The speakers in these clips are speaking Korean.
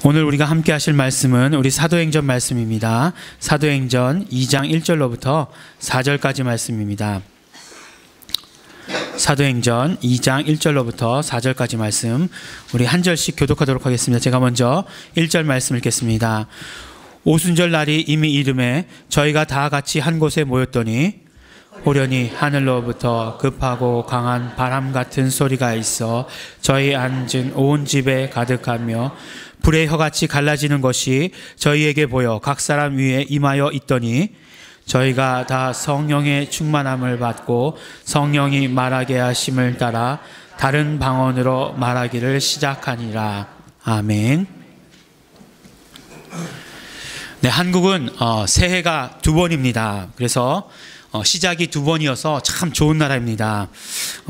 오늘 우리가 함께 하실 말씀은 우리 사도행전 말씀입니다. 사도행전 2장 1절로부터 4절까지 말씀입니다. 사도행전 2장 1절로부터 4절까지 말씀, 우리 한 절씩 교독하도록 하겠습니다. 제가 먼저 1절 말씀 읽겠습니다. 오순절 날이 이미 이름에 저희가 다 같이 한 곳에 모였더니 호련히 하늘로부터 급하고 강한 바람 같은 소리가 있어 저희 앉은 온 집에 가득하며 불의 혀같이 갈라지는 것이 저희에게 보여 각 사람 위에 임하여 있더니 저희가 다 성령의 충만함을 받고 성령이 말하게 하심을 따라 다른 방언으로 말하기를 시작하니라. 아멘. 네, 한국은 새해가 두 번입니다. 그래서 시작이 두 번이어서 참 좋은 나라입니다.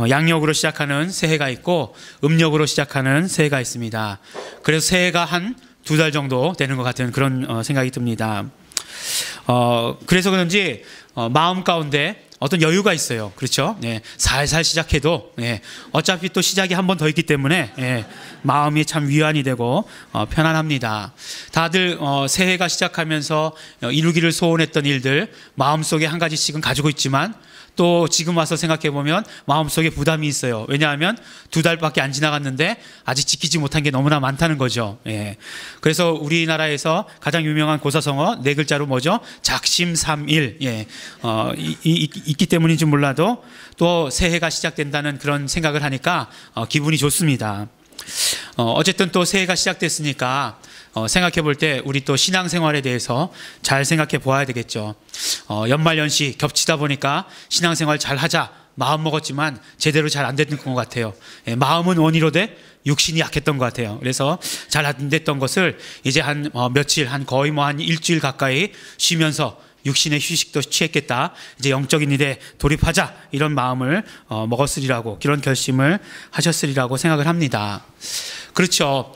양력으로 시작하는 새해가 있고 음력으로 시작하는 새해가 있습니다. 그래서 새해가 한 두 달 정도 되는 것 같은 그런 생각이 듭니다. 그래서 그런지 마음 가운데 어떤 여유가 있어요. 그렇죠? 네, 살살 시작해도 어차피 또 시작이 한 번 더 있기 때문에 마음이 참 위안이 되고 편안합니다. 다들 새해가 시작하면서 이루기를 소원했던 일들 마음속에 한 가지씩은 가지고 있지만 또 지금 와서 생각해보면 마음속에 부담이 있어요. 왜냐하면 두 달밖에 안 지나갔는데 아직 지키지 못한 게 너무나 많다는 거죠. 그래서 우리나라에서 가장 유명한 고사성어 네 글자로 뭐죠? 작심삼일. 있기 때문인지 몰라도 또 새해가 시작된다는 그런 생각을 하니까 기분이 좋습니다. 어쨌든 또 새해가 시작됐으니까 생각해 볼 때 우리 또 신앙생활에 대해서 잘 생각해 보아야 되겠죠. 연말연시 겹치다 보니까 신앙생활 잘 하자 마음 먹었지만 제대로 잘 안 됐던 것 같아요. 마음은 원이로되 육신이 약했던 것 같아요. 그래서 잘 안 됐던 것을 이제 한 며칠, 거의 한 일주일 가까이 쉬면서 육신의 휴식도 취했겠다. 이제 영적인 일에 돌입하자. 이런 마음을 먹었으리라고, 그런 결심을 하셨으리라고 생각을 합니다. 그렇죠.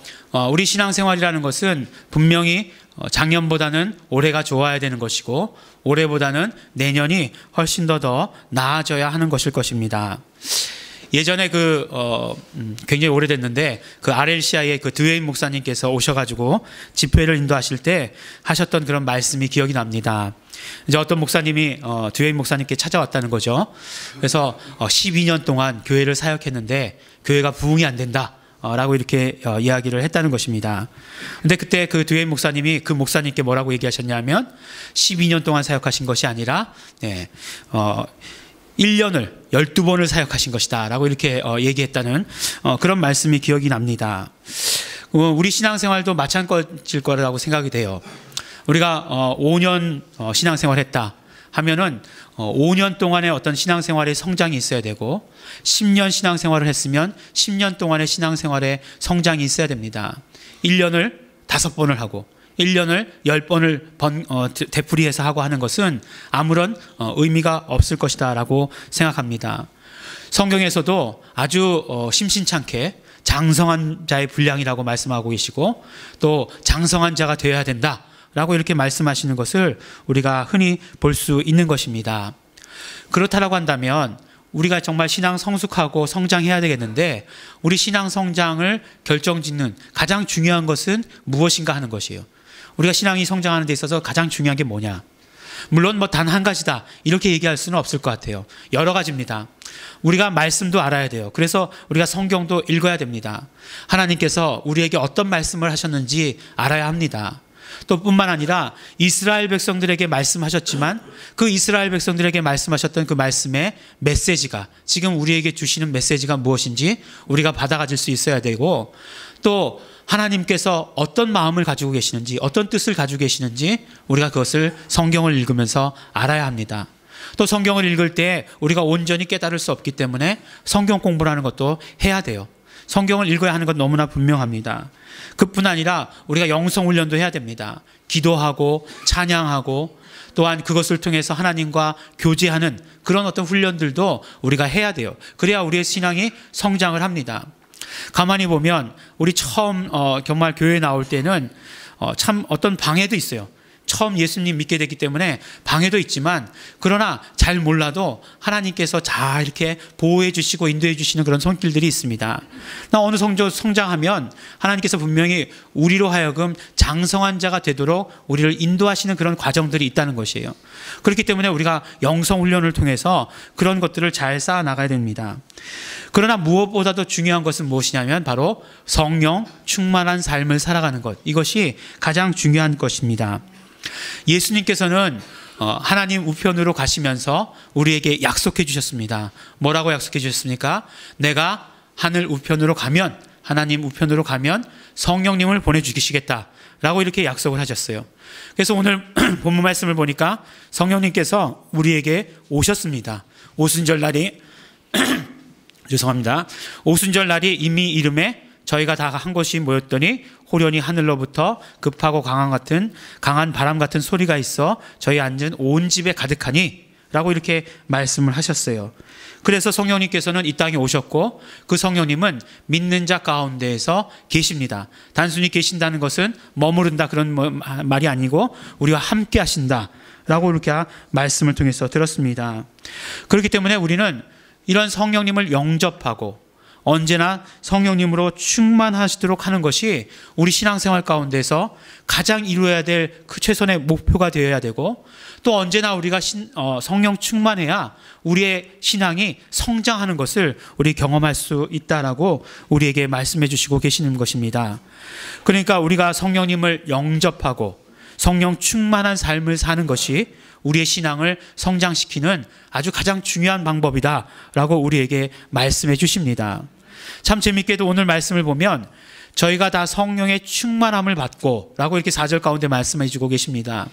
우리 신앙생활이라는 것은 분명히 작년보다는 올해가 좋아야 되는 것이고 올해보다는 내년이 훨씬 더 나아져야 하는 것일 것입니다. 예전에 굉장히 오래됐는데 RLCI의 드웨인 목사님께서 오셔가지고 집회를 인도하실 때 하셨던 그런 말씀이 기억이 납니다. 이제 어떤 목사님이 드웨인 목사님께 찾아왔다는 거죠. 그래서 12년 동안 교회를 사역했는데 교회가 부흥이 안 된다. 라고 이렇게 이야기를 했다는 것입니다. 근데 그때 드웨인 목사님이 목사님께 뭐라고 얘기하셨냐면 12년 동안 사역하신 것이 아니라 1년을 12번을 사역하신 것이다 라고 이렇게 얘기했다는 그런 말씀이 기억이 납니다. 우리 신앙생활도 마찬가지일 거라고 생각이 돼요. 우리가 5년 신앙생활 했다 하면은 5년 동안의 어떤 신앙생활의 성장이 있어야 되고 10년 신앙생활을 했으면 10년 동안의 신앙생활의 성장이 있어야 됩니다. 1년을 5번을 하고 1년을 10번을 되풀이해서 하고 하는 것은 아무런 의미가 없을 것이다 라고 생각합니다. 성경에서도 아주 심심찮게 장성한 자의 분량이라고 말씀하고 계시고 또 장성한 자가 되어야 된다 라고 이렇게 말씀하시는 것을 우리가 흔히 볼 수 있는 것입니다. 그렇다라고 한다면 우리가 정말 신앙 성숙하고 성장해야 되겠는데 우리 신앙 성장을 결정짓는 가장 중요한 것은 무엇인가 하는 것이에요. 우리가 신앙이 성장하는 데 있어서 가장 중요한 게 뭐냐? 물론 단 한 가지다 이렇게 얘기할 수는 없을 것 같아요. 여러 가지입니다. 우리가 말씀도 알아야 돼요. 그래서 우리가 성경도 읽어야 됩니다. 하나님께서 우리에게 어떤 말씀을 하셨는지 알아야 합니다. 또 뿐만 아니라 이스라엘 백성들에게 말씀하셨지만 그 이스라엘 백성들에게 말씀하셨던 그 말씀의 메시지가 지금 우리에게 주시는 메시지가 무엇인지 우리가 받아가질 수 있어야 되고 또 하나님께서 어떤 마음을 가지고 계시는지 어떤 뜻을 가지고 계시는지 우리가 그것을 성경을 읽으면서 알아야 합니다. 또 성경을 읽을 때 우리가 온전히 깨달을 수 없기 때문에 성경 공부라는 것도 해야 돼요. 성경을 읽어야 하는 건 너무나 분명합니다. 그뿐 아니라 우리가 영성 훈련도 해야 됩니다. 기도하고 찬양하고 또한 그것을 통해서 하나님과 교제하는 그런 어떤 훈련들도 우리가 해야 돼요. 그래야 우리의 신앙이 성장을 합니다. 가만히 보면 우리 처음 정말 교회에 나올 때는 참 어떤 방해도 있어요. 처음 예수님 믿게 됐기 때문에 방해도 있지만, 그러나 잘 몰라도 하나님께서 잘 이렇게 보호해 주시고 인도해 주시는 그런 손길들이 있습니다. 나 어느 정도 성장하면 하나님께서 분명히 우리로 하여금 장성한 자가 되도록 우리를 인도하시는 그런 과정들이 있다는 것이에요. 그렇기 때문에 우리가 영성 훈련을 통해서 그런 것들을 잘 쌓아 나가야 됩니다. 그러나 무엇보다도 중요한 것은 무엇이냐면 바로 성령 충만한 삶을 살아가는 것, 이것이 가장 중요한 것입니다. 예수님께서는 하나님 우편으로 가시면서 우리에게 약속해 주셨습니다. 뭐라고 약속해 주셨습니까? 내가 하늘 우편으로 가면, 하나님 우편으로 가면 성령님을 보내주시겠다 라고 이렇게 약속을 하셨어요. 그래서 오늘 본문 말씀을 보니까 성령님께서 우리에게 오셨습니다. 오순절 날이 죄송합니다. 오순절 날이 이미 이름에 저희가 다 한 곳이 모였더니 호련히 하늘로부터 급하고 강한 바람 같은 소리가 있어 저희 앉은 온 집에 가득하니 라고 이렇게 말씀을 하셨어요. 그래서 성령님께서는 이 땅에 오셨고, 그 성령님은 믿는 자 가운데에서 계십니다. 단순히 계신다는 것은 머무른다 그런 말이 아니고 우리와 함께 하신다 라고 이렇게 말씀을 통해서 들었습니다. 그렇기 때문에 우리는 이런 성령님을 영접하고 언제나 성령님으로 충만하시도록 하는 것이 우리 신앙생활 가운데서 가장 이루어야 될 그 최선의 목표가 되어야 되고, 또 언제나 우리가 성령 충만해야 우리의 신앙이 성장하는 것을 우리 경험할 수 있다라고 우리에게 말씀해 주시고 계시는 것입니다. 그러니까 우리가 성령님을 영접하고 성령 충만한 삶을 사는 것이 우리의 신앙을 성장시키는 아주 가장 중요한 방법이다라고 우리에게 말씀해 주십니다. 참 재밌게도 오늘 말씀을 보면 저희가 다 성령의 충만함을 받고 라고 이렇게 4절 가운데 말씀해 주고 계십니다.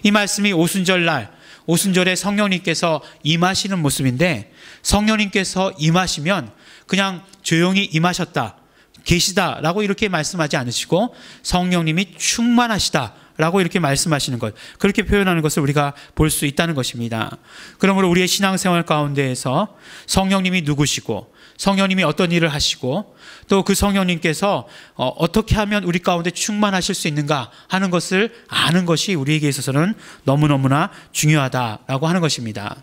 이 말씀이 오순절에 성령님께서 임하시는 모습인데, 성령님께서 임하시면 그냥 조용히 임하셨다, 계시다라고 이렇게 말씀하지 않으시고 성령님이 충만하시다 라고 이렇게 말씀하시는 것, 그렇게 표현하는 것을 우리가 볼 수 있다는 것입니다. 그러므로 우리의 신앙생활 가운데에서 성령님이 누구시고 성령님이 어떤 일을 하시고 또 그 성령님께서 어떻게 하면 우리 가운데 충만하실 수 있는가 하는 것을 아는 것이 우리에게 있어서는 너무너무나 중요하다라고 하는 것입니다.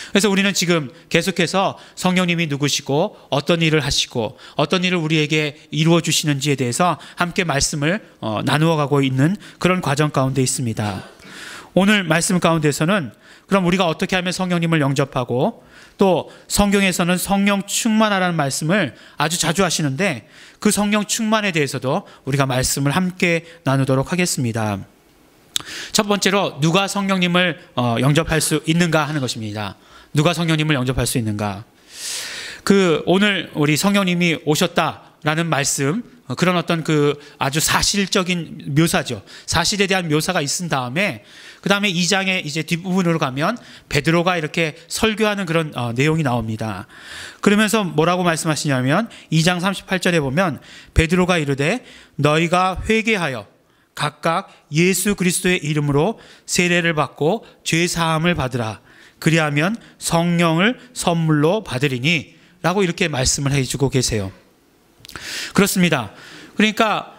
그래서 우리는 지금 계속해서 성령님이 누구시고 어떤 일을 하시고 어떤 일을 우리에게 이루어 주시는지에 대해서 함께 말씀을 나누어 가고 있는 그런 과정 가운데 있습니다. 오늘 말씀 가운데서는 그럼 우리가 어떻게 하면 성령님을 영접하고, 또 성경에서는 성령 충만하라는 말씀을 아주 자주 하시는데 그 성령 충만에 대해서도 우리가 말씀을 함께 나누도록 하겠습니다. 첫 번째로 누가 성령님을 영접할 수 있는가 하는 것입니다. 누가 성령님을 영접할 수 있는가? 오늘 우리 성령님이 오셨다라는 말씀, 그런 어떤 아주 사실적인 묘사죠. 사실에 대한 묘사가 있은 다음에 그 다음에 2장의 이제 뒷부분으로 가면 베드로가 이렇게 설교하는 그런 내용이 나옵니다. 그러면서 뭐라고 말씀하시냐면 2장 38절에 보면 베드로가 이르되 너희가 회개하여 각각 예수 그리스도의 이름으로 세례를 받고 죄 사함을 받으라. 그리하면 성령을 선물로 받으리니 라고 이렇게 말씀을 해주고 계세요. 그렇습니다. 그러니까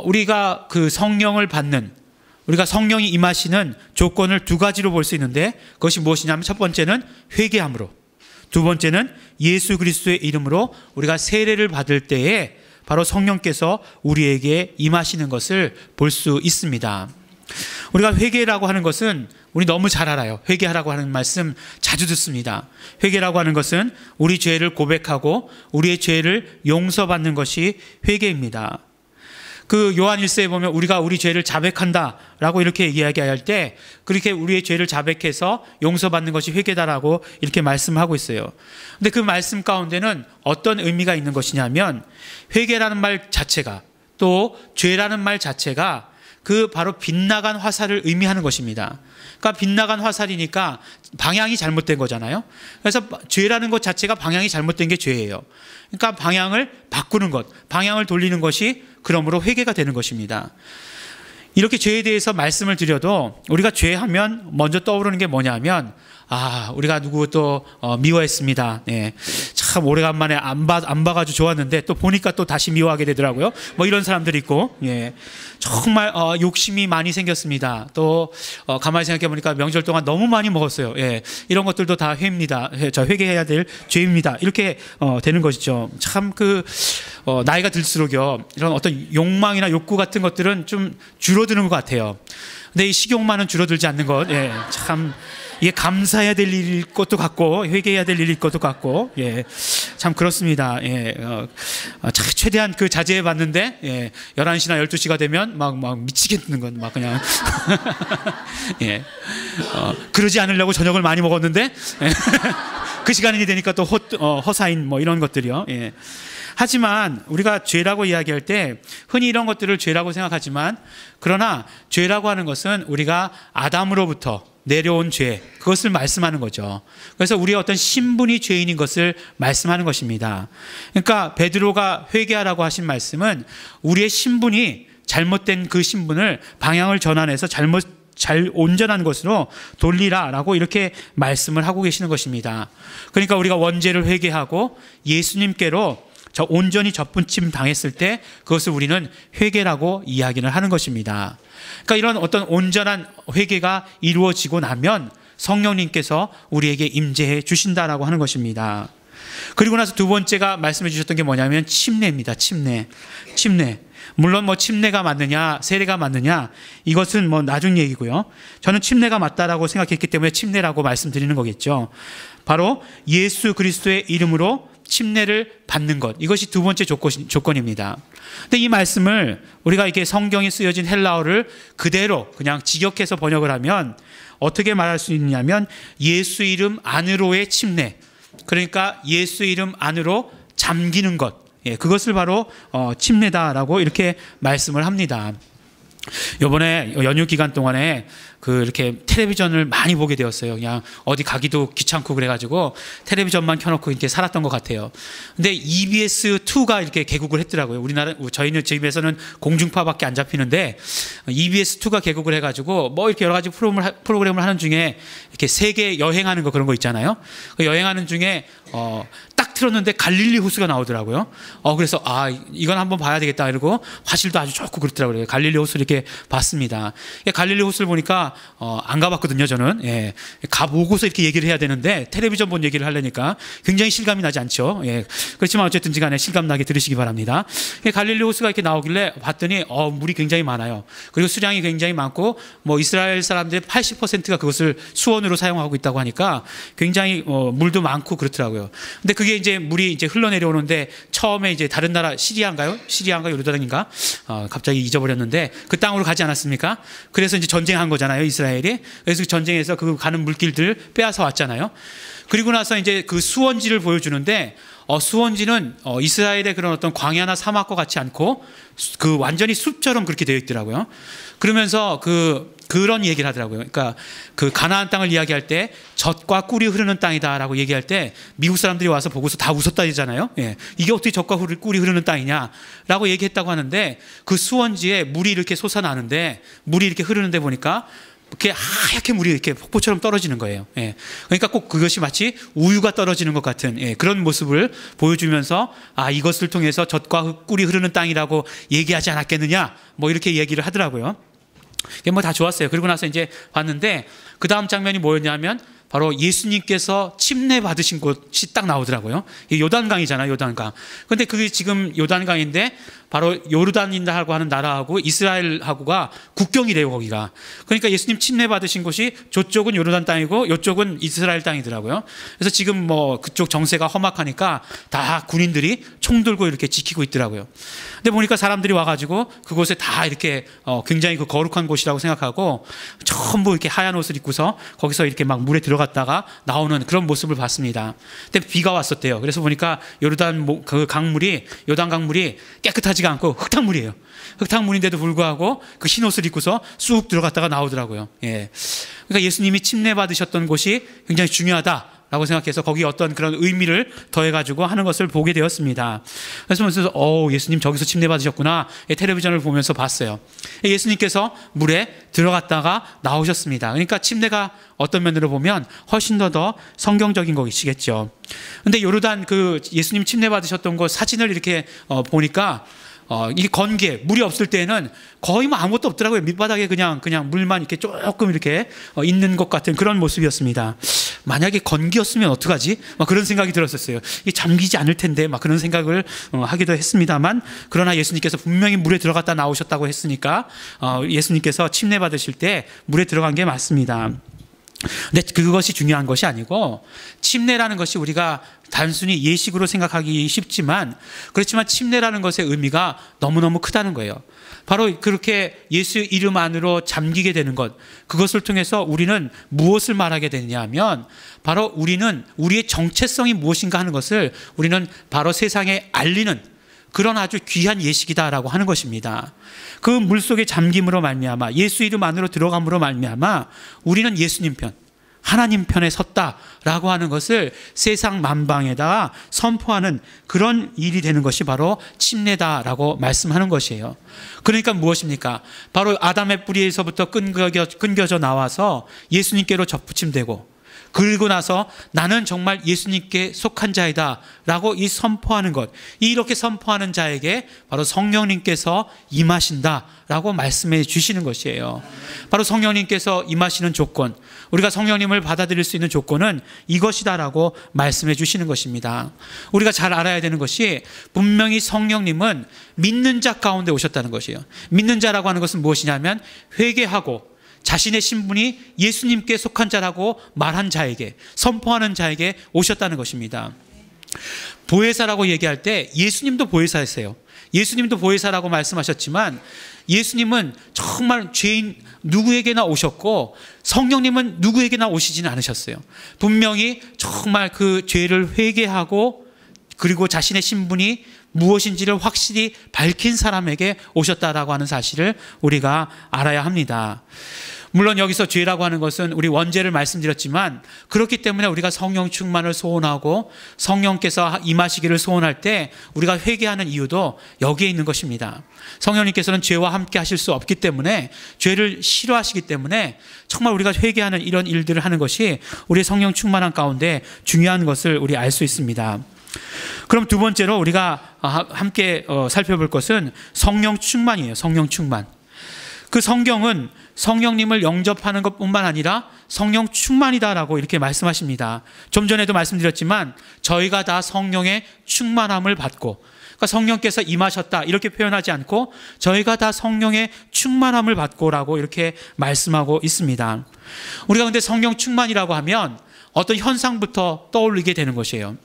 우리가 그 성령을 받는, 우리가 성령이 임하시는 조건을 두 가지로 볼 수 있는데, 그것이 무엇이냐면 첫 번째는 회개함으로, 두 번째는 예수 그리스도의 이름으로 우리가 세례를 받을 때에 바로 성령께서 우리에게 임하시는 것을 볼 수 있습니다. 우리가 회개라고 하는 것은 우리 너무 잘 알아요. 회개하라고 하는 말씀 자주 듣습니다. 회개라고 하는 것은 우리 죄를 고백하고 우리의 죄를 용서받는 것이 회개입니다. 요한 1서에 보면 우리가 우리 죄를 자백한다라고 이렇게 이야기할 때 그렇게 우리의 죄를 자백해서 용서받는 것이 회개다라고 이렇게 말씀하고 있어요. 근데 그 말씀 가운데는 어떤 의미가 있는 것이냐면, 회개라는 말 자체가, 또 죄라는 말 자체가 바로 빗나간 화살을 의미하는 것입니다. 그러니까 빗나간 화살이니까 방향이 잘못된 거잖아요. 그래서 죄라는 것 자체가 방향이 잘못된 게 죄예요. 그러니까 방향을 바꾸는 것, 방향을 돌리는 것이 그러므로 회개가 되는 것입니다. 이렇게 죄에 대해서 말씀을 드려도 우리가 죄하면 먼저 떠오르는 게 뭐냐면 우리가 누구 또 미워했습니다. 예. 참 오래간만에 안 봐가지고 좋았는데 또 보니까 또 다시 미워하게 되더라고요. 뭐 이런 사람들이 있고, 예. 정말 욕심이 많이 생겼습니다. 또 가만히 생각해 보니까 명절 동안 너무 많이 먹었어요. 예. 이런 것들도 다 회입니다. 저 회개해야 될 죄입니다. 이렇게 되는 것이죠. 참 나이가 들수록요, 이런 어떤 욕망이나 욕구 같은 것들은 좀 줄어드는 것 같아요. 근데 이 식욕만은 줄어들지 않는 것, 예. 참 이게 감사해야 될 일일 것도 같고 회개해야 될 일일 것도 같고, 예, 참 그렇습니다. 예, 최대한 자제해 봤는데, 예, 11시나 12시가 되면 막 미치겠는 건 막 그냥 예, 그러지 않으려고 저녁을 많이 먹었는데, 예, 그 시간이 되니까 또 허사인 뭐 이런 것들이요. 예. 하지만 우리가 죄라고 이야기할 때 흔히 이런 것들을 죄라고 생각하지만, 그러나 죄라고 하는 것은 우리가 아담으로부터 내려온 죄, 그것을 말씀하는 거죠. 그래서 우리의 어떤 신분이 죄인인 것을 말씀하는 것입니다. 그러니까 베드로가 회개하라고 하신 말씀은 우리의 신분이 잘못된 그 신분을 방향을 전환해서 잘 온전한 것으로 돌리라라고 이렇게 말씀을 하고 계시는 것입니다. 그러니까 우리가 원죄를 회개하고 예수님께로 온전히 접붙임 당했을 때 그것을 우리는 회개라고 이야기를 하는 것입니다. 그러니까 이런 어떤 온전한 회개가 이루어지고 나면 성령님께서 우리에게 임재해 주신다라고 하는 것입니다. 그리고 나서 두 번째가 말씀해 주셨던 게 뭐냐면 침례입니다. 침례. 물론 뭐 침례가 맞느냐 세례가 맞느냐 이것은 뭐 나중 얘기고요. 저는 침례가 맞다라고 생각했기 때문에 침례라고 말씀드리는 거겠죠. 바로 예수 그리스도의 이름으로 침례를 받는 것, 이것이 두 번째 조건입니다. 근데 이 말씀을 우리가 이게 성경에 쓰여진 헬라어를 그대로 그냥 직역해서 번역을 하면 어떻게 말할 수 있냐면 예수 이름 안으로의 침례, 그러니까 예수 이름 안으로 잠기는 것, 예, 그것을 바로 침례다라고 이렇게 말씀을 합니다. 이번에 연휴 기간 동안에 이렇게 텔레비전을 많이 보게 되었어요. 그냥 어디 가기도 귀찮고 그래가지고 텔레비전만 켜놓고 이렇게 살았던 것 같아요. 근데 EBS2가 이렇게 개국을 했더라고요. 저희는 집에서는 공중파밖에 안 잡히는데 EBS2가 개국을 해가지고 뭐 이렇게 여러 가지 프로그램을 하는 중에 이렇게 세계 여행하는 거 그런 거 있잖아요. 그 여행하는 중에 딱 틀었는데 갈릴리 호수가 나오더라고요. 그래서 이건 한번 봐야 되겠다 이러고 화질도 아주 좋고 그렇더라고요. 갈릴리 호수를 이렇게 봤습니다. 갈릴리 호수를 보니까 안 가봤거든요. 저는. 예, 가보고서 이렇게 얘기를 해야 되는데 텔레비전 본 얘기를 하려니까 굉장히 실감이 나지 않죠. 예, 그렇지만 어쨌든지 간에 실감 나게 들으시기 바랍니다. 갈릴리 호수가 이렇게 나오길래 봤더니 물이 굉장히 많아요. 그리고 수량이 굉장히 많고 뭐 이스라엘 사람들의 80%가 그것을 수원으로 사용하고 있다고 하니까 굉장히 물도 많고 그렇더라고요. 근데 그게 이제 물이 이제 흘러내려오는데 처음에 이제 다른 나라 시리아인가 요르단인가 갑자기 잊어버렸는데 그 땅으로 가지 않았습니까? 그래서 이제 전쟁한 거잖아요, 이스라엘이. 그래서 그 전쟁에서 그 가는 물길들 빼앗아 왔잖아요. 그리고 나서 이제 그 수원지를 보여주는데 수원지는 이스라엘의 그런 어떤 광야나 사막과 같지 않고 완전히 숲처럼 그렇게 되어 있더라고요. 그러면서 그런 얘기를 하더라고요. 그러니까 가나안 땅을 이야기할 때 젖과 꿀이 흐르는 땅이다라고 얘기할 때 미국 사람들이 와서 보고서 다 웃었다잖아요. 예. 이게 어떻게 젖과 꿀이 흐르는 땅이냐라고 얘기했다고 하는데 그 수원지에 물이 이렇게 솟아나는데 물이 이렇게 흐르는데 보니까 이렇게 하얗게 물이 이렇게 폭포처럼 떨어지는 거예요. 예. 그러니까 꼭 그것이 마치 우유가 떨어지는 것 같은 그런 모습을 보여주면서 이것을 통해서 젖과 꿀이 흐르는 땅이라고 얘기하지 않았겠느냐 뭐 이렇게 얘기를 하더라고요. 이게 뭐 다 좋았어요. 그리고 나서 이제 봤는데 그 다음 장면이 뭐였냐면 바로 예수님께서 침례 받으신 곳이 딱 나오더라고요. 요단강이잖아요, 요단강. 근데 그게 지금 요단강인데 바로 요르단이라고 하는 나라하고 이스라엘하고가 국경이래요, 거기가. 그러니까 예수님 침례 받으신 곳이 저쪽은 요르단 땅이고 이쪽은 이스라엘 땅이더라고요. 그래서 지금 뭐 그쪽 정세가 험악하니까 다 군인들이 총 들고 이렇게 지키고 있더라고요. 근데 보니까 사람들이 와가지고 그곳에 다 이렇게 굉장히 거룩한 곳이라고 생각하고 전부 이렇게 하얀 옷을 입고서 거기서 이렇게 막 물에 들어갔다가 나오는 그런 모습을 봤습니다. 근데 비가 왔었대요. 그래서 보니까 요르단 요단 강물이 깨끗하지가 않고 흙탕물이에요. 흙탕물인데도 불구하고 그 흰 옷을 입고서 쑥 들어갔다가 나오더라고요. 예. 그러니까 예수님이 침례 받으셨던 곳이 굉장히 중요하다. 라고 생각해서 거기 어떤 그런 의미를 더해가지고 하는 것을 보게 되었습니다. 그래서 예수님 저기서 침례 받으셨구나. 텔레비전을 보면서 봤어요. 예수님께서 물에 들어갔다가 나오셨습니다. 그러니까 침례가 어떤 면으로 보면 훨씬 더 성경적인 것이겠죠. 근데 요르단 그 예수님 침례 받으셨던 거 사진을 이렇게 보니까 이 건기에 물이 없을 때는 거의 뭐 아무것도 없더라고요. 밑바닥에 그냥 물만 이렇게 조금 이렇게 있는 것 같은 그런 모습이었습니다. 만약에 건기였으면 어떡하지? 막 그런 생각이 들었었어요. 이게 잠기지 않을 텐데 막 그런 생각을 하기도 했습니다만, 그러나 예수님께서 분명히 물에 들어갔다 나오셨다고 했으니까 예수님께서 침례 받으실 때 물에 들어간 게 맞습니다. 근데 그것이 중요한 것이 아니고, 침례라는 것이 우리가 단순히 예식으로 생각하기 쉽지만, 그렇지만 침례라는 것의 의미가 너무너무 크다는 거예요. 바로 그렇게 예수 이름 안으로 잠기게 되는 것, 그것을 통해서 우리는 무엇을 말하게 되느냐 하면, 바로 우리는 우리의 정체성이 무엇인가 하는 것을 우리는 바로 세상에 알리는 그런 아주 귀한 예식이다라고 하는 것입니다. 그 물속에 잠김으로 말미암아, 예수 이름 안으로 들어감으로 말미암아 우리는 예수님 편, 하나님 편에 섰다라고 하는 것을 세상 만방에다가 선포하는 그런 일이 되는 것이 바로 침례다라고 말씀하는 것이에요. 그러니까 무엇입니까? 바로 아담의 뿌리에서부터 끊겨져 나와서 예수님께로 접붙임되고, 그리고 나서 나는 정말 예수님께 속한 자이다 라고 이 선포하는 것, 이렇게 선포하는 자에게 바로 성령님께서 임하신다 라고 말씀해 주시는 것이에요. 바로 성령님께서 임하시는 조건, 우리가 성령님을 받아들일 수 있는 조건은 이것이다 라고 말씀해 주시는 것입니다. 우리가 잘 알아야 되는 것이, 분명히 성령님은 믿는 자 가운데 오셨다는 것이에요. 믿는 자라고 하는 것은 무엇이냐면, 회개하고 자신의 신분이 예수님께 속한 자라고 말한 자에게, 선포하는 자에게 오셨다는 것입니다. 보혜사라고 얘기할 때 예수님도 보혜사였어요. 예수님도 보혜사라고 말씀하셨지만, 예수님은 정말 죄인 누구에게나 오셨고, 성령님은 누구에게나 오시지는 않으셨어요. 분명히 정말 그 죄를 회개하고, 그리고 자신의 신분이 무엇인지를 확실히 밝힌 사람에게 오셨다라고 하는 사실을 우리가 알아야 합니다. 물론 여기서 죄라고 하는 것은 우리 원죄를 말씀드렸지만, 그렇기 때문에 우리가 성령 충만을 소원하고 성령께서 임하시기를 소원할 때 우리가 회개하는 이유도 여기에 있는 것입니다. 성령님께서는 죄와 함께 하실 수 없기 때문에, 죄를 싫어하시기 때문에 정말 우리가 회개하는 이런 일들을 하는 것이 우리의 성령 충만한 가운데 중요한 것을 우리 알 수 있습니다. 그럼 두 번째로 우리가 함께 살펴볼 것은 성령 충만이에요. 성령 충만. 그 성경은 성령님을 영접하는 것뿐만 아니라 성령 충만이다라고 이렇게 말씀하십니다. 좀 전에도 말씀드렸지만, 저희가 다 성령의 충만함을 받고, 그러니까 성령께서 임하셨다 이렇게 표현하지 않고 저희가 다 성령의 충만함을 받고라고 이렇게 말씀하고 있습니다. 우리가 근데 성령 충만이라고 하면 어떤 현상부터 떠올리게 되는 것이에요.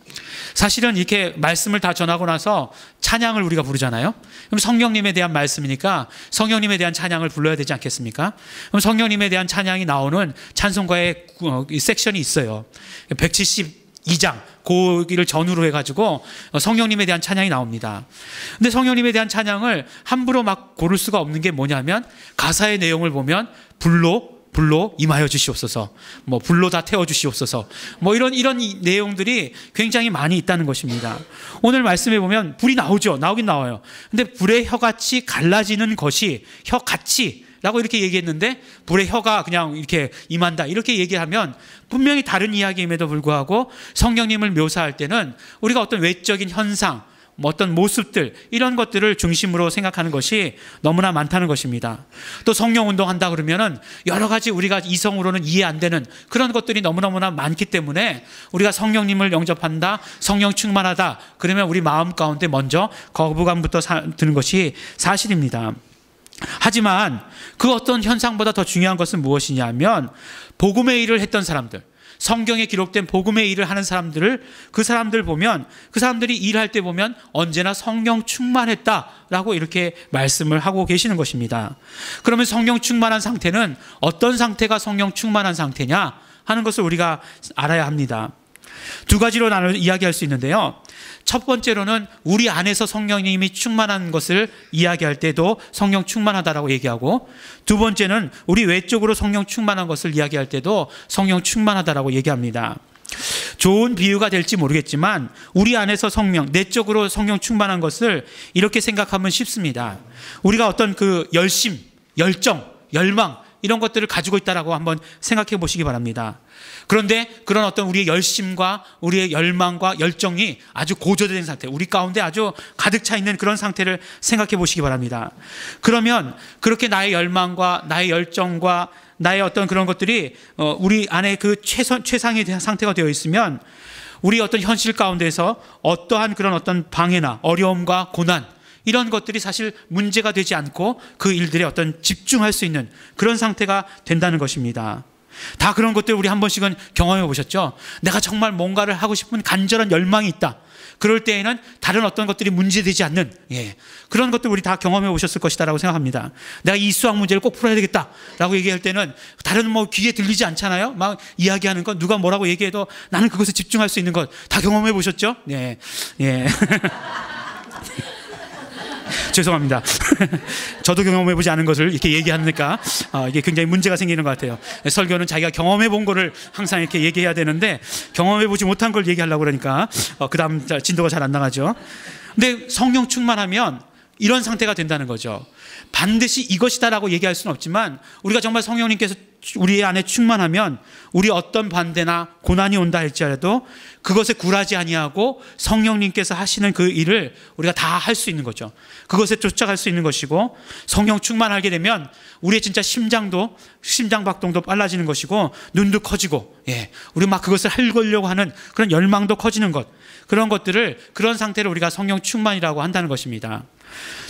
사실은 이렇게 말씀을 다 전하고 나서 찬양을 우리가 부르잖아요. 그럼 성령님에 대한 말씀이니까 성령님에 대한 찬양을 불러야 되지 않겠습니까? 그럼 성령님에 대한 찬양이 나오는 찬송가의 섹션이 있어요. 172장 고기를 전후로 해가지고 성령님에 대한 찬양이 나옵니다. 근데 성령님에 대한 찬양을 함부로 막 고를 수가 없는 게 뭐냐면, 가사의 내용을 보면 불로 임하여 주시옵소서, 뭐 불로 다 태워 주시옵소서, 뭐 이런 내용들이 굉장히 많이 있다는 것입니다. 오늘 말씀에 보면 불이 나오긴 나와요. 근데 불의 혀같이 갈라지는 것이, 혀같이 라고 이렇게 얘기했는데, 불의 혀가 그냥 이렇게 임한다 이렇게 얘기하면 분명히 다른 이야기임에도 불구하고, 성령님을 묘사할 때는 우리가 어떤 외적인 현상, 어떤 모습들, 이런 것들을 중심으로 생각하는 것이 너무나 많다는 것입니다. 또 성령 운동한다 그러면은 여러 가지 우리가 이성으로는 이해 안 되는 그런 것들이 너무너무나 많기 때문에, 우리가 성령님을 영접한다, 성령 충만하다 그러면 우리 마음 가운데 먼저 거부감부터 드는 것이 사실입니다. 하지만 그 어떤 현상보다 더 중요한 것은 무엇이냐면, 복음의 일을 했던 사람들, 성경에 기록된 복음의 일을 하는 사람들을, 그 사람들 보면, 그 사람들이 일할 때 보면 언제나 성령 충만했다라고 이렇게 말씀을 하고 계시는 것입니다. 그러면 성령 충만한 상태는 어떤 상태가 성령 충만한 상태냐 하는 것을 우리가 알아야 합니다. 두 가지로 나눠 이야기할 수 있는데요. 첫 번째로는 우리 안에서 성령님이 충만한 것을 이야기할 때도 성령 충만하다라고 얘기하고, 두 번째는 우리 외적으로 성령 충만한 것을 이야기할 때도 성령 충만하다라고 얘기합니다. 좋은 비유가 될지 모르겠지만 우리 안에서 성령, 내적으로 성령 충만한 것을 이렇게 생각하면 쉽습니다. 우리가 어떤 그 열심, 열정, 열망 이런 것들을 가지고 있다라고 한번 생각해 보시기 바랍니다. 그런데 그런 어떤 우리의 열심과 우리의 열망과 열정이 아주 고조된 상태, 우리 가운데 아주 가득 차 있는 그런 상태를 생각해 보시기 바랍니다. 그러면 그렇게 나의 열망과 나의 열정과 나의 어떤 그런 것들이 우리 안에 그 최상의 상태가 되어 있으면 우리 어떤 현실 가운데서 어떠한 그런 어떤 방해나 어려움과 고난 이런 것들이 사실 문제가 되지 않고 그 일들에 어떤 집중할 수 있는 그런 상태가 된다는 것입니다. 다 그런 것들 우리 한 번씩은 경험해 보셨죠? 내가 정말 뭔가를 하고 싶은 간절한 열망이 있다. 그럴 때에는 다른 어떤 것들이 문제되지 않는 그런 것들 우리 다 경험해 보셨을 것이다라고 생각합니다. 내가 이 수학 문제를 꼭 풀어야 되겠다라고 얘기할 때는 다른 뭐 귀에 들리지 않잖아요. 막 이야기하는 것 누가 뭐라고 얘기해도 나는 그것에 집중할 수 있는 것 다 경험해 보셨죠? 예. 죄송합니다. 저도 경험해보지 않은 것을 이렇게 얘기하니까 이게 굉장히 문제가 생기는 것 같아요. 설교는 자기가 경험해본 거를 항상 이렇게 얘기해야 되는데 경험해보지 못한 걸 얘기하려고 그러니까 그 다음 진도가 잘 안 나가죠. 근데 성령 충만하면 이런 상태가 된다는 거죠. 반드시 이것이다라고 얘기할 수는 없지만 우리가 정말 성령님께서 우리 안에 충만하면 우리 어떤 반대나 고난이 온다 할지라도 그것에 굴하지 아니하고 성령님께서 하시는 그 일을 우리가 다 할 수 있는 거죠. 그것에 쫓아갈 수 있는 것이고 성령 충만하게 되면 우리의 진짜 심장 박동도 빨라지는 것이고 눈도 커지고 우리 막 그것을 하려고 하는 그런 열망도 커지는 것 그런 것들을 그런 상태를 우리가 성령 충만이라고 한다는 것입니다.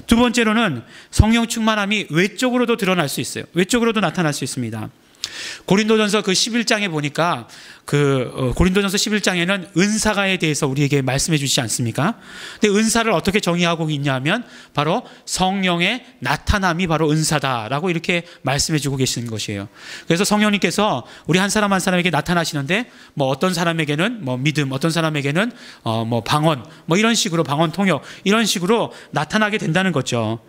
두 번째로는 성령 충만함이 외적으로도 드러날 수 있어요. 외적으로도 나타날 수 있습니다. 고린도전서 그 11장에 보니까 고린도전서 11장에는 은사가에 대해서 우리에게 말씀해 주시지 않습니까? 근데 은사를 어떻게 정의하고 있냐면 바로 성령의 나타남이 바로 은사다라고 이렇게 말씀해 주고 계시는 것이에요. 그래서 성령님께서 우리 한 사람 한 사람에게 나타나시는데 뭐 어떤 사람에게는 뭐 믿음, 어떤 사람에게는 뭐 방언, 뭐 이런 식으로 방언 통역 이런 식으로 나타나게 된다는 거죠.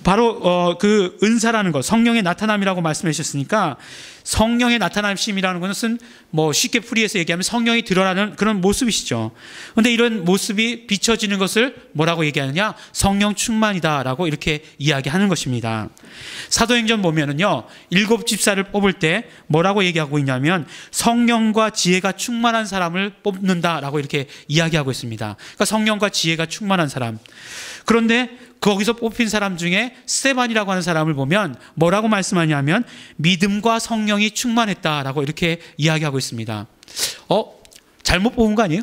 바로 그 은사라는 것, 성령의 나타남이라고 말씀해 주셨으니까 성령의 나타남심이라는 것은 뭐 쉽게 풀이해서 얘기하면 성령이 드러나는 그런 모습이시죠. 그런데 이런 모습이 비춰지는 것을 뭐라고 얘기하느냐? 성령 충만이다라고 이렇게 이야기하는 것입니다. 사도행전 보면은요 7 집사를 뽑을 때 뭐라고 얘기하고 있냐면 성령과 지혜가 충만한 사람을 뽑는다라고 이렇게 이야기하고 있습니다. 그러니까 성령과 지혜가 충만한 사람. 그런데 거기서 뽑힌 사람 중에 스데반이라고 하는 사람을 보면 뭐라고 말씀하냐면 믿음과 성령이 충만했다라고 이렇게 이야기하고 있습니다. 잘못 뽑은 거 아니에요?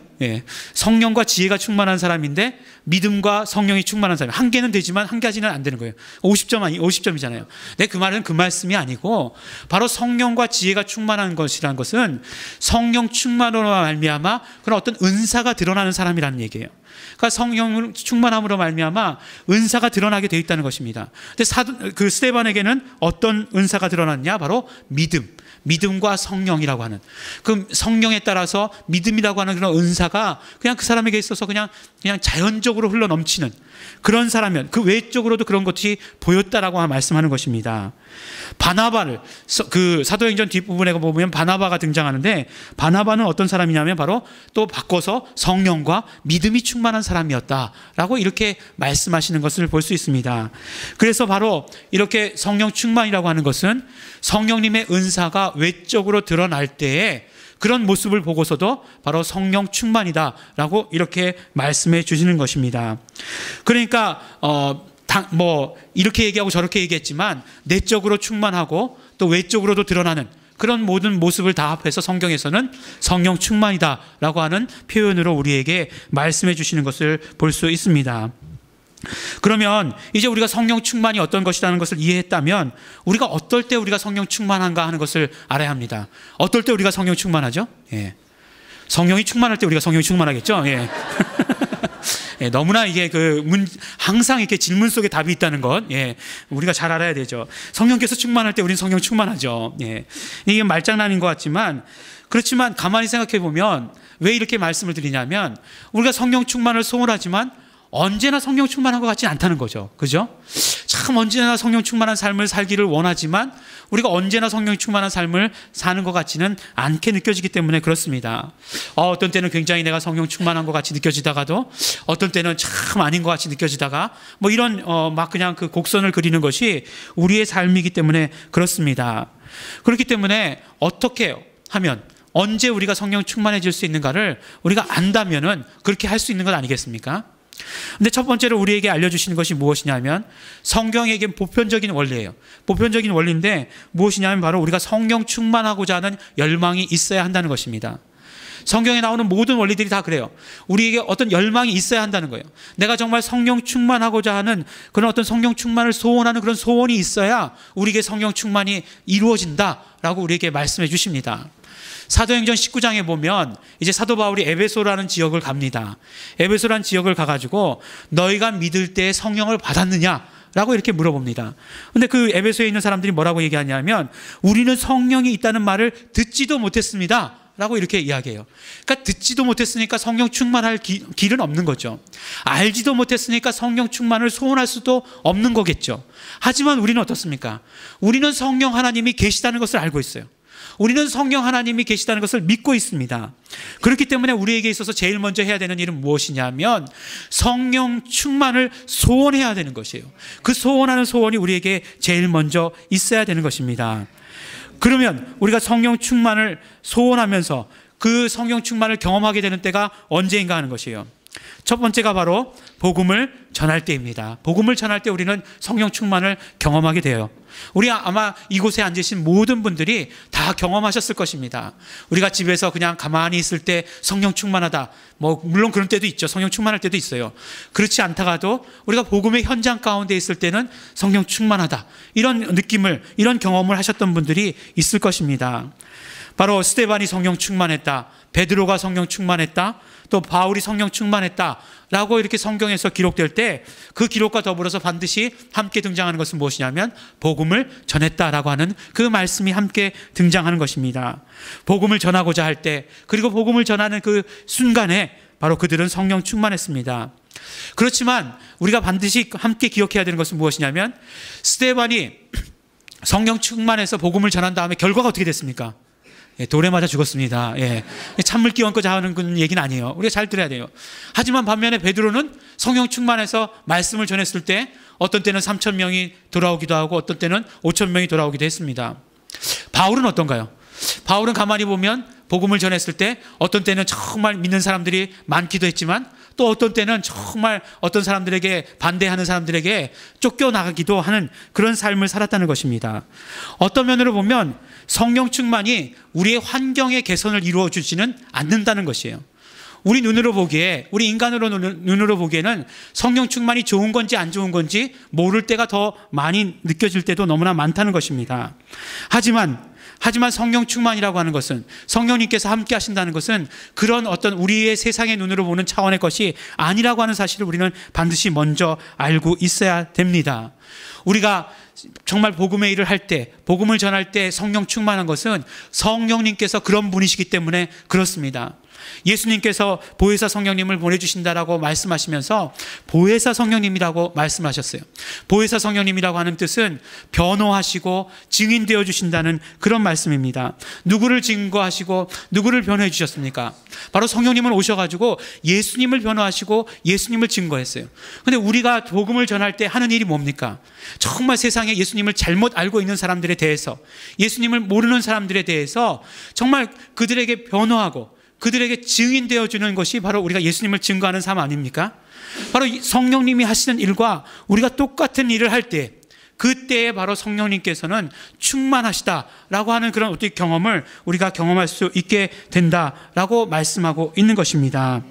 성령과 지혜가 충만한 사람인데 믿음과 성령이 충만한 사람. 한 개는 되지만 한 가지는 안 되는 거예요. 50점이잖아요. 그 말은 그 말씀이 아니고 바로 성령과 지혜가 충만한 것이라는 것은 성령 충만으로 말미암아 그런 어떤 은사가 드러나는 사람이라는 얘기예요. 그러니까 성령 충만함으로 말미암아 은사가 드러나게 되어 있다는 것입니다. 근데 그 스데반에게는 어떤 은사가 드러났냐? 바로 믿음과 성령이라고 하는 그 성령에 따라서 믿음이라고 하는 그런 은사가 그냥 그 사람에게 있어서 그냥 자연적으로 흘러 넘치는 그런 사람이면 그 외적으로도 그런 것이 보였다라고 말씀하는 것입니다. 바나바를 그 사도행전 뒷부분에 보면 바나바가 등장하는데 바나바는 어떤 사람이냐면 바로 또 바꿔서 성령과 믿음이 충만한 사람이었다라고 이렇게 말씀하시는 것을 볼 수 있습니다. 그래서 바로 이렇게 성령 충만이라고 하는 것은 성령님의 은사가 외적으로 드러날 때에 그런 모습을 보고서도 바로 성령 충만이다라고 이렇게 말씀해 주시는 것입니다. 그러니까 뭐 이렇게 얘기하고 저렇게 얘기했지만 내적으로 충만하고 또 외적으로도 드러나는 그런 모든 모습을 다 합해서 성경에서는 성령 충만이다라고 하는 표현으로 우리에게 말씀해 주시는 것을 볼 수 있습니다. 그러면 이제 우리가 성령 충만이 어떤 것이라는 것을 이해했다면 우리가 어떨 때 우리가 성령 충만한가 하는 것을 알아야 합니다. 어떨 때 우리가 성령 충만하죠? 성령이 충만할 때 우리가 성령이 충만하겠죠? 너무나 이게 항상 이렇게 질문 속에 답이 있다는 것, 우리가 잘 알아야 되죠. 성령께서 충만할 때 우리는 성령 충만하죠. 이게 말장난인 것 같지만 그렇지만 가만히 생각해 보면 왜 이렇게 말씀을 드리냐면 우리가 성령 충만을 소원하지만 언제나 성령 충만한 것 같지는 않다는 거죠. 그죠? 참 언제나 성령 충만한 삶을 살기를 원하지만 우리가 언제나 성령 충만한 삶을 사는 것 같지는 않게 느껴지기 때문에 그렇습니다. 어떤 때는 굉장히 내가 성령 충만한 것 같이 느껴지다가도 어떤 때는 참 아닌 것 같이 느껴지다가 뭐 이런 막 그냥 그 곡선을 그리는 것이 우리의 삶이기 때문에 그렇습니다. 그렇기 때문에 어떻게 하면 언제 우리가 성령 충만해질 수 있는가를 우리가 안다면은 그렇게 할 수 있는 것 아니겠습니까? 근데 첫 번째로 우리에게 알려주시는 것이 무엇이냐면 성경에게 보편적인 원리예요. 보편적인 원리인데 무엇이냐면 바로 우리가 성령 충만하고자 하는 열망이 있어야 한다는 것입니다. 성경에 나오는 모든 원리들이 다 그래요. 우리에게 어떤 열망이 있어야 한다는 거예요. 내가 정말 성령 충만하고자 하는 그런 어떤 성령 충만을 소원하는 그런 소원이 있어야 우리에게 성령 충만이 이루어진다라고 우리에게 말씀해 주십니다. 사도행전 19장에 보면 이제 사도 바울이 에베소라는 지역을 갑니다. 에베소라는 지역을 가가지고 너희가 믿을 때 성령을 받았느냐? 라고 이렇게 물어봅니다. 근데 그 에베소에 있는 사람들이 뭐라고 얘기하냐면 우리는 성령이 있다는 말을 듣지도 못했습니다. 라고 이렇게 이야기해요. 그러니까 듣지도 못했으니까 성령 충만할 길은 없는 거죠. 알지도 못했으니까 성령 충만을 소원할 수도 없는 거겠죠. 하지만 우리는 어떻습니까? 우리는 성령 하나님이 계시다는 것을 알고 있어요. 우리는 성령 하나님이 계시다는 것을 믿고 있습니다. 그렇기 때문에 우리에게 있어서 제일 먼저 해야 되는 일은 무엇이냐면 성령 충만을 소원해야 되는 것이에요. 그 소원하는 소원이 우리에게 제일 먼저 있어야 되는 것입니다. 그러면 우리가 성령 충만을 소원하면서 그 성령 충만을 경험하게 되는 때가 언제인가 하는 것이에요. 첫 번째가 바로 복음을 전할 때입니다. 복음을 전할 때 우리는 성령 충만을 경험하게 돼요. 우리 아마 이곳에 앉으신 모든 분들이 다 경험하셨을 것입니다. 우리가 집에서 그냥 가만히 있을 때 성령 충만하다. 뭐 물론 그런 때도 있죠. 성령 충만할 때도 있어요. 그렇지 않다가도 우리가 복음의 현장 가운데 있을 때는 성령 충만하다. 이런 느낌을, 이런 경험을 하셨던 분들이 있을 것입니다. 바로 스데반이 성령 충만했다. 베드로가 성령 충만했다. 또 바울이 성령 충만했다라고 이렇게 성경에서 기록될 때 그 기록과 더불어서 반드시 함께 등장하는 것은 무엇이냐면 복음을 전했다라고 하는 그 말씀이 함께 등장하는 것입니다. 복음을 전하고자 할 때 그리고 복음을 전하는 그 순간에 바로 그들은 성령 충만했습니다. 그렇지만 우리가 반드시 함께 기억해야 되는 것은 무엇이냐면 스데반이 성령 충만해서 복음을 전한 다음에 결과가 어떻게 됐습니까? 돌에 맞아 죽었습니다. 찬물 끼얹고자 하는 그 얘기는 아니에요. 우리가 잘 들어야 돼요. 하지만 반면에 베드로는 성령 충만해서 말씀을 전했을 때 어떤 때는 3,000명이 돌아오기도 하고 어떤 때는 5,000명이 돌아오기도 했습니다. 바울은 어떤가요? 바울은 가만히 보면 복음을 전했을 때 어떤 때는 정말 믿는 사람들이 많기도 했지만 또 어떤 때는 정말 어떤 사람들에게 반대하는 사람들에게 쫓겨나가기도 하는 그런 삶을 살았다는 것입니다. 어떤 면으로 보면 성령 충만이 우리의 환경의 개선을 이루어주지는 않는다는 것이에요. 우리 눈으로 보기에, 우리 인간으로 눈으로 보기에는 성령 충만이 좋은 건지 안 좋은 건지 모를 때가 더 많이 느껴질 때도 너무나 많다는 것입니다. 하지만 성령 충만이라고 하는 것은, 성령님께서 함께 하신다는 것은 그런 어떤 우리의 세상의 눈으로 보는 차원의 것이 아니라고 하는 사실을 우리는 반드시 먼저 알고 있어야 됩니다. 우리가 정말 복음의 일을 할 때, 복음을 전할 때 성령 충만한 것은 성령님께서 그런 분이시기 때문에 그렇습니다. 예수님께서 보혜사 성령님을 보내주신다라고 말씀하시면서 보혜사 성령님이라고 말씀하셨어요. 보혜사 성령님이라고 하는 뜻은 변호하시고 증인되어 주신다는 그런 말씀입니다. 누구를 증거하시고 누구를 변호해 주셨습니까? 바로 성령님은 오셔가지고 예수님을 변호하시고 예수님을 증거했어요. 그런데 우리가 복음을 전할 때 하는 일이 뭡니까? 정말 세상에 예수님을 잘못 알고 있는 사람들에 대해서, 예수님을 모르는 사람들에 대해서 정말 그들에게 변호하고 그들에게 증인되어 주는 것이 바로 우리가 예수님을 증거하는 삶 아닙니까? 바로 성령님이 하시는 일과 우리가 똑같은 일을 할 때, 그때에 바로 성령님께서는 충만하시다라고 하는 그런 어떤 경험을 우리가 경험할 수 있게 된다라고 말씀하고 있는 것입니다.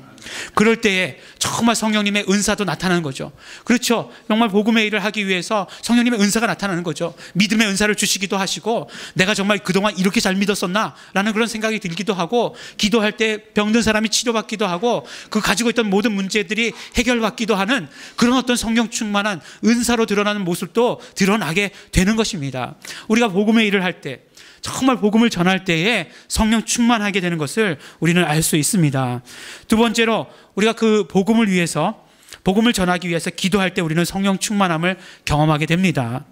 그럴 때에 정말 성령님의 은사도 나타나는 거죠. 그렇죠. 정말 복음의 일을 하기 위해서 성령님의 은사가 나타나는 거죠. 믿음의 은사를 주시기도 하시고, 내가 정말 그동안 이렇게 잘 믿었었나? 라는 그런 생각이 들기도 하고, 기도할 때 병든 사람이 치료받기도 하고, 그 가지고 있던 모든 문제들이 해결받기도 하는 그런 어떤 성령 충만한 은사로 드러나는 모습도 드러나게 되는 것입니다. 우리가 복음의 일을 할 때, 정말 복음을 전할 때에 성령 충만하게 되는 것을 우리는 알 수 있습니다. 두 번째로 우리가 그 복음을 위해서 복음을 전하기 위해서 기도할 때 우리는 성령 충만함을 경험하게 됩니다.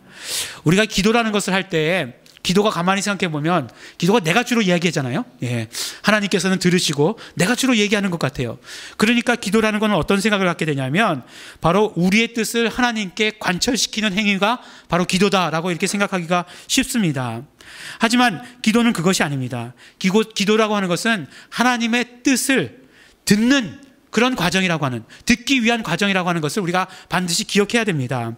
우리가 기도라는 것을 할 때 기도가 가만히 생각해 보면 기도가 내가 주로 이야기하잖아요. 예. 하나님께서는 들으시고 내가 주로 얘기하는 것 같아요. 그러니까 기도라는 것은 어떤 생각을 갖게 되냐면 바로 우리의 뜻을 하나님께 관철시키는 행위가 바로 기도다라고 이렇게 생각하기가 쉽습니다. 하지만 기도는 그것이 아닙니다. 기도라고 하는 것은 하나님의 뜻을 듣는 그런 과정이라고 하는, 듣기 위한 과정이라고 하는 것을 우리가 반드시 기억해야 됩니다.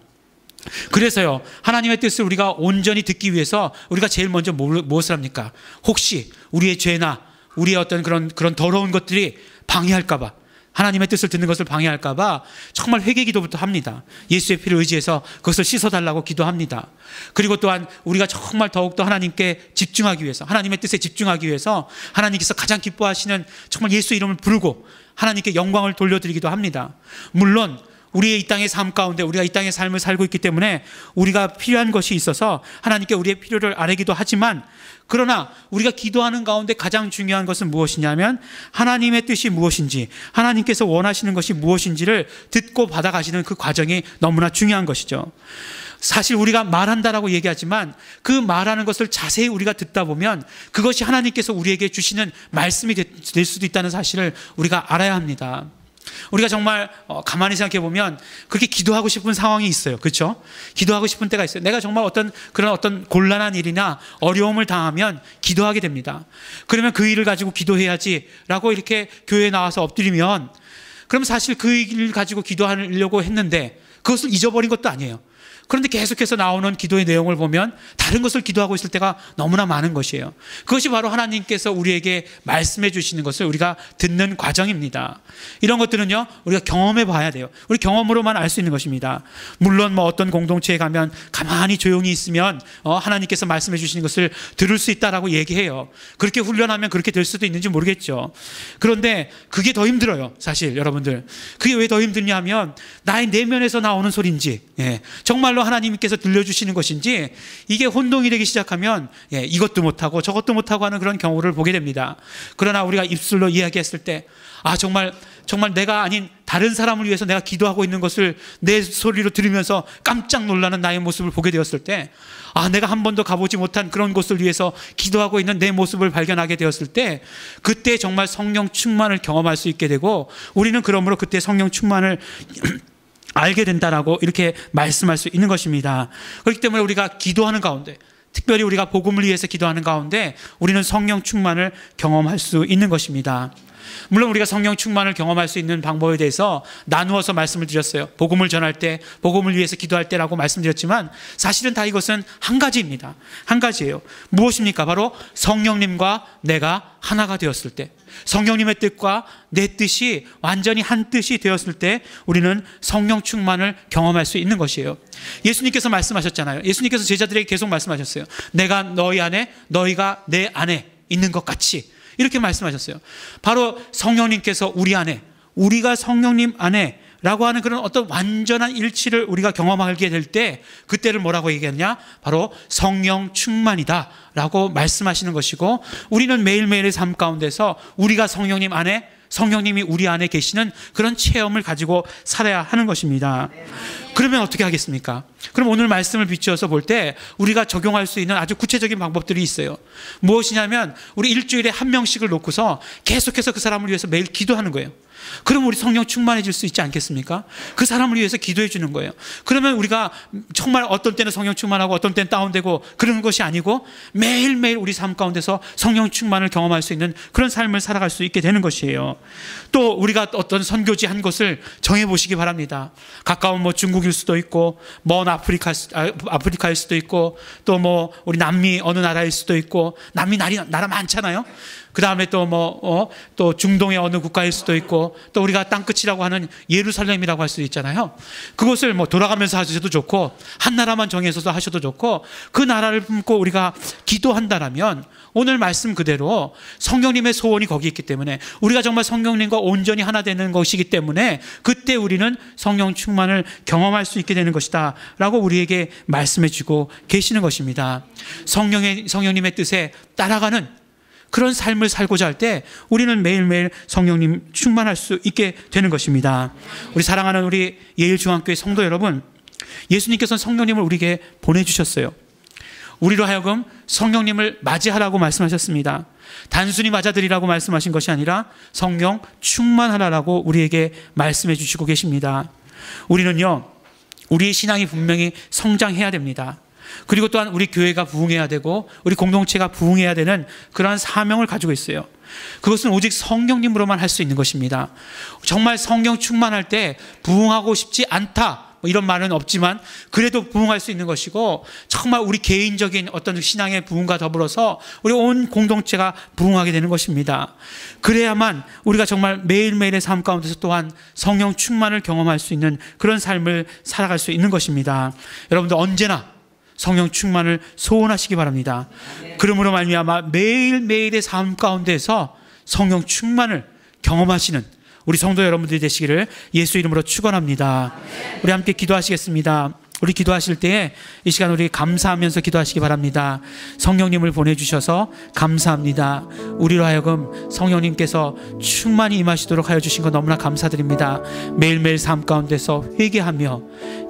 그래서요, 하나님의 뜻을 우리가 온전히 듣기 위해서 우리가 제일 먼저 무엇을 합니까? 혹시 우리의 죄나 우리의 어떤 그런 더러운 것들이 방해할까봐, 하나님의 뜻을 듣는 것을 방해할까봐 정말 회개 기도부터 합니다. 예수의 피를 의지해서 그것을 씻어달라고 기도합니다. 그리고 또한 우리가 정말 더욱더 하나님께 집중하기 위해서, 하나님의 뜻에 집중하기 위해서 하나님께서 가장 기뻐하시는 정말 예수의 이름을 부르고 하나님께 영광을 돌려드리기도 합니다. 물론 우리의 이 땅의 삶 가운데 우리가 이 땅의 삶을 살고 있기 때문에 우리가 필요한 것이 있어서 하나님께 우리의 필요를 아뢰기도 하지만, 그러나 우리가 기도하는 가운데 가장 중요한 것은 무엇이냐면 하나님의 뜻이 무엇인지, 하나님께서 원하시는 것이 무엇인지를 듣고 받아가시는 그 과정이 너무나 중요한 것이죠. 사실 우리가 말한다라고 얘기하지만 그 말하는 것을 자세히 우리가 듣다 보면 그것이 하나님께서 우리에게 주시는 말씀이 될 수도 있다는 사실을 우리가 알아야 합니다. 우리가 정말 가만히 생각해 보면 그렇게 기도하고 싶은 상황이 있어요. 그렇죠? 기도하고 싶은 때가 있어요. 내가 정말 어떤 곤란한 일이나 어려움을 당하면 기도하게 됩니다. 그러면 그 일을 가지고 기도해야지라고 이렇게 교회에 나와서 엎드리면, 그럼 사실 그 일을 가지고 기도하려고 했는데 그것을 잊어버린 것도 아니에요. 그런데 계속해서 나오는 기도의 내용을 보면 다른 것을 기도하고 있을 때가 너무나 많은 것이에요. 그것이 바로 하나님께서 우리에게 말씀해 주시는 것을 우리가 듣는 과정입니다. 이런 것들은요, 우리가 경험해 봐야 돼요. 우리 경험으로만 알 수 있는 것입니다. 물론 어떤 공동체에 가면 가만히 조용히 있으면 하나님께서 말씀해 주시는 것을 들을 수 있다라고 얘기해요. 그렇게 훈련하면 그렇게 될 수도 있는지 모르겠죠. 그런데 그게 더 힘들어요. 사실 여러분들, 그게 왜 더 힘드냐 하면 나의 내면에서 나오는 소리인지, 정말로 하나님께서 들려주시는 것인지, 이게 혼동이 되기 시작하면 이것도 못하고 저것도 못하고 하는 그런 경우를 보게 됩니다. 그러나 우리가 입술로 이야기했을 때 정말 내가 아닌 다른 사람을 위해서 내가 기도하고 있는 것을 내 소리로 들으면서 깜짝 놀라는 나의 모습을 보게 되었을 때, 내가 한 번도 가보지 못한 그런 곳을 위해서 기도하고 있는 내 모습을 발견하게 되었을 때, 그때 정말 성령 충만을 경험할 수 있게 되고, 우리는 그러므로 그때 성령 충만을 알게 된다라고 이렇게 말씀할 수 있는 것입니다. 그렇기 때문에 우리가 기도하는 가운데, 특별히 우리가 복음을 위해서 기도하는 가운데 우리는 성령 충만을 경험할 수 있는 것입니다. 물론 우리가 성령 충만을 경험할 수 있는 방법에 대해서 나누어서 말씀을 드렸어요. 복음을 전할 때, 복음을 위해서 기도할 때라고 말씀드렸지만 사실은 다 이것은 한 가지입니다. 한 가지예요. 무엇입니까? 바로 성령님과 내가 하나가 되었을 때, 성령님의 뜻과 내 뜻이 완전히 한 뜻이 되었을 때 우리는 성령 충만을 경험할 수 있는 것이에요. 예수님께서 말씀하셨잖아요. 예수님께서 제자들에게 계속 말씀하셨어요. 내가 너희 안에, 너희가 내 안에 있는 것 같이, 이렇게 말씀하셨어요. 바로 성령님께서 우리 안에, 우리가 성령님 안에 라고 하는 그런 어떤 완전한 일치를 우리가 경험하게 될 때, 그때를 뭐라고 얘기했냐? 바로 성령 충만이다 라고 말씀하시는 것이고, 우리는 매일매일의 삶 가운데서 우리가 성령님 안에, 성령님이 우리 안에 계시는 그런 체험을 가지고 살아야 하는 것입니다. 그러면 어떻게 하겠습니까? 그럼 오늘 말씀을 비추어서 볼 때 우리가 적용할 수 있는 아주 구체적인 방법들이 있어요. 무엇이냐면 우리 일주일에 한 명씩을 놓고서 계속해서 그 사람을 위해서 매일 기도하는 거예요. 그럼 우리 성령 충만해질 수 있지 않겠습니까? 그 사람을 위해서 기도해 주는 거예요. 그러면 우리가 정말 어떤 때는 성령 충만하고 어떤 때는 다운되고 그런 것이 아니고 매일매일 우리 삶 가운데서 성령 충만을 경험할 수 있는 그런 삶을 살아갈 수 있게 되는 것이에요. 또 우리가 어떤 선교지 한 곳을 정해 보시기 바랍니다. 가까운 중국일 수도 있고, 먼 아프리카일 수도 있고, 또 우리 남미 어느 나라일 수도 있고, 남미 나라 많잖아요. 그 다음에 또 중동의 어느 국가일 수도 있고, 또 우리가 땅끝이라고 하는 예루살렘이라고 할 수도 있잖아요. 그곳을 돌아가면서 하셔도 좋고, 한 나라만 정해서도 하셔도 좋고, 그 나라를 품고 우리가 기도한다라면 오늘 말씀 그대로 성령님의 소원이 거기 있기 때문에, 우리가 정말 성령님과 온전히 하나 되는 것이기 때문에 그때 우리는 성령 충만을 경험할 수 있게 되는 것이다 라고 우리에게 말씀해 주고 계시는 것입니다. 성령님의 뜻에 따라가는 그런 삶을 살고자 할 때 우리는 매일매일 성령님 충만할 수 있게 되는 것입니다. 우리 사랑하는 우리 예일중앙교회 성도 여러분, 예수님께서는 성령님을 우리에게 보내주셨어요. 우리로 하여금 성령님을 맞이하라고 말씀하셨습니다. 단순히 맞아들이라고 말씀하신 것이 아니라 성령 충만하라고 우리에게 말씀해 주시고 계십니다. 우리는요, 우리 신앙이 분명히 성장해야 됩니다. 그리고 또한 우리 교회가 부흥해야 되고 우리 공동체가 부흥해야 되는 그러한 사명을 가지고 있어요. 그것은 오직 성령님으로만 할 수 있는 것입니다. 정말 성령 충만할 때 부흥하고 싶지 않다, 이런 말은 없지만 그래도 부흥할 수 있는 것이고, 정말 우리 개인적인 어떤 신앙의 부흥과 더불어서 우리 온 공동체가 부흥하게 되는 것입니다. 그래야만 우리가 정말 매일매일의 삶 가운데서 또한 성령 충만을 경험할 수 있는 그런 삶을 살아갈 수 있는 것입니다. 여러분들 언제나 성령 충만을 소원하시기 바랍니다. 그러므로 말미암아 매일매일의 삶 가운데서 성령 충만을 경험하시는 우리 성도 여러분들이 되시기를 예수 이름으로 축원합니다. 우리 함께 기도하시겠습니다. 우리 기도하실 때에 이 시간 우리 감사하면서 기도하시기 바랍니다. 성령님을 보내주셔서 감사합니다. 우리로 하여금 성령님께서 충만히 임하시도록 하여 주신 것 너무나 감사드립니다. 매일매일 삶 가운데서 회개하며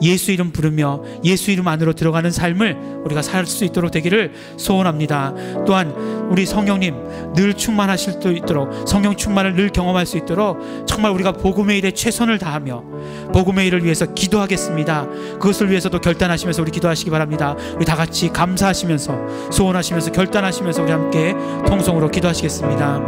예수 이름 부르며 예수 이름 안으로 들어가는 삶을 우리가 살 수 있도록 되기를 소원합니다. 또한 우리 성령님 늘 충만하실 수 있도록, 성령 충만을 늘 경험할 수 있도록 정말 우리가 복음의 일에 최선을 다하며 복음의 일을 위해서 기도하겠습니다. 그것을 위해서도 결단하시면서 우리 기도하시기 바랍니다. 우리 다 같이 감사하시면서 소원하시면서 결단하시면서 우리 함께 통성으로 기도하시겠습니다.